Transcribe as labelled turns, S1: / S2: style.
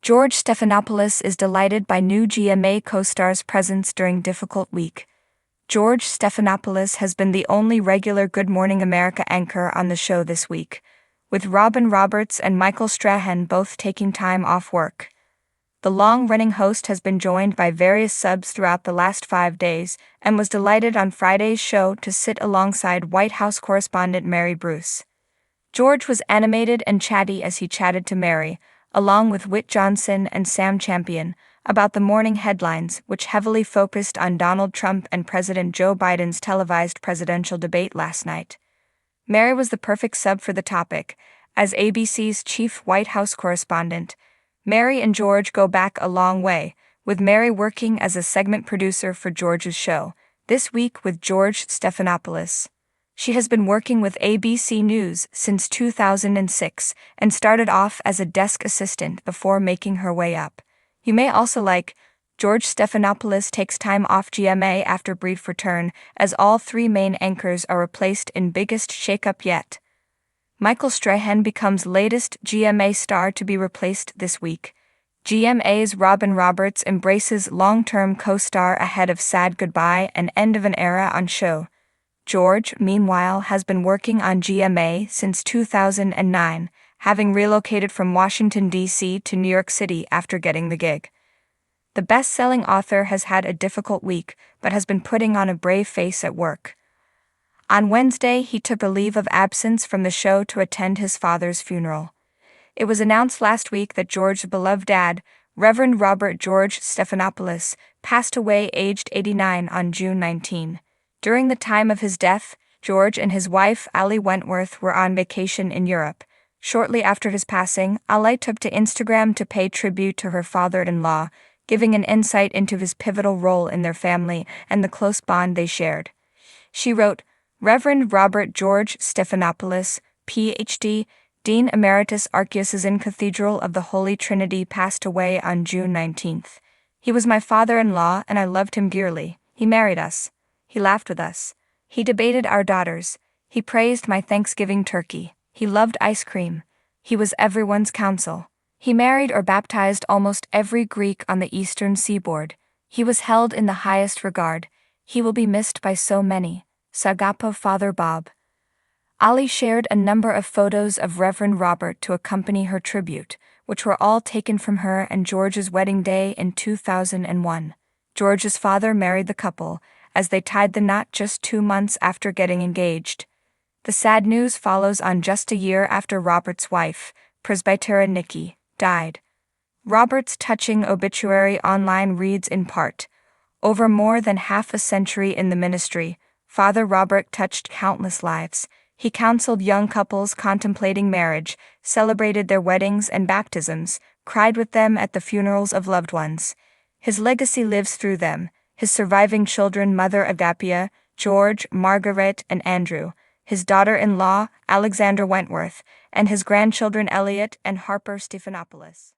S1: George Stephanopoulos is delighted by new GMA co-star's presence during difficult week. George Stephanopoulos has been the only regular Good Morning America anchor on the show this week, with Robin Roberts and Michael Strahan both taking time off work. The long-running host has been joined by various subs throughout the last 5 days and was delighted on Friday's show to sit alongside White House correspondent Mary Bruce. George was animated and chatty as he chatted to Mary, along with Whit Johnson and Sam Champion, about the morning headlines, which heavily focused on Donald Trump and President Joe Biden's televised presidential debate last night. Mary was the perfect sub for the topic. As ABC's chief White House correspondent, Mary and George go back a long way, with Mary working as a segment producer for George's show, This Week with George Stephanopoulos. She has been working with ABC News since 2006 and started off as a desk assistant before making her way up. You may also like George Stephanopoulos takes time off GMA after brief return, as all three main anchors are replaced in biggest shakeup yet. Michael Strahan becomes latest GMA star to be replaced this week. GMA's Robin Roberts embraces long-term co-star ahead of sad goodbye and end of an era on show. George, meanwhile, has been working on GMA since 2009, having relocated from Washington, D.C. to New York City after getting the gig. The best-selling author has had a difficult week, but has been putting on a brave face at work. On Wednesday, he took a leave of absence from the show to attend his father's funeral. It was announced last week that George's beloved dad, Reverend Robert George Stephanopoulos, passed away aged 89 on June 19. During the time of his death, George and his wife, Ali Wentworth, were on vacation in Europe. Shortly after his passing, Ali took to Instagram to pay tribute to her father-in-law, giving an insight into his pivotal role in their family and the close bond they shared. She wrote, Reverend Robert George Stephanopoulos, Ph.D., Dean Emeritus Archiocesan Cathedral of the Holy Trinity, passed away on June 19. He was my father-in-law and I loved him dearly. He married us. He laughed with us. He debated our daughters. He praised my Thanksgiving turkey. He loved ice cream. He was everyone's counsel. He married or baptized almost every Greek on the eastern seaboard. He was held in the highest regard. He will be missed by so many. Sagapo Father Bob. Ali shared a number of photos of Reverend Robert to accompany her tribute, which were all taken from her and George's wedding day in 2001. George's father married the couple, as they tied the knot just 2 months after getting engaged. The sad news follows on just a year after Robert's wife, Presbytera Nikki, died. Robert's touching obituary online reads in part, over more than half a century in the ministry, Father Robert touched countless lives. He counseled young couples contemplating marriage, celebrated their weddings and baptisms, cried with them at the funerals of loved ones. His legacy lives through them, his surviving children Mother Agapia, George, Margaret, and Andrew, his daughter-in-law, Alexander Wentworth, and his grandchildren Elliot and Harper Stephanopoulos.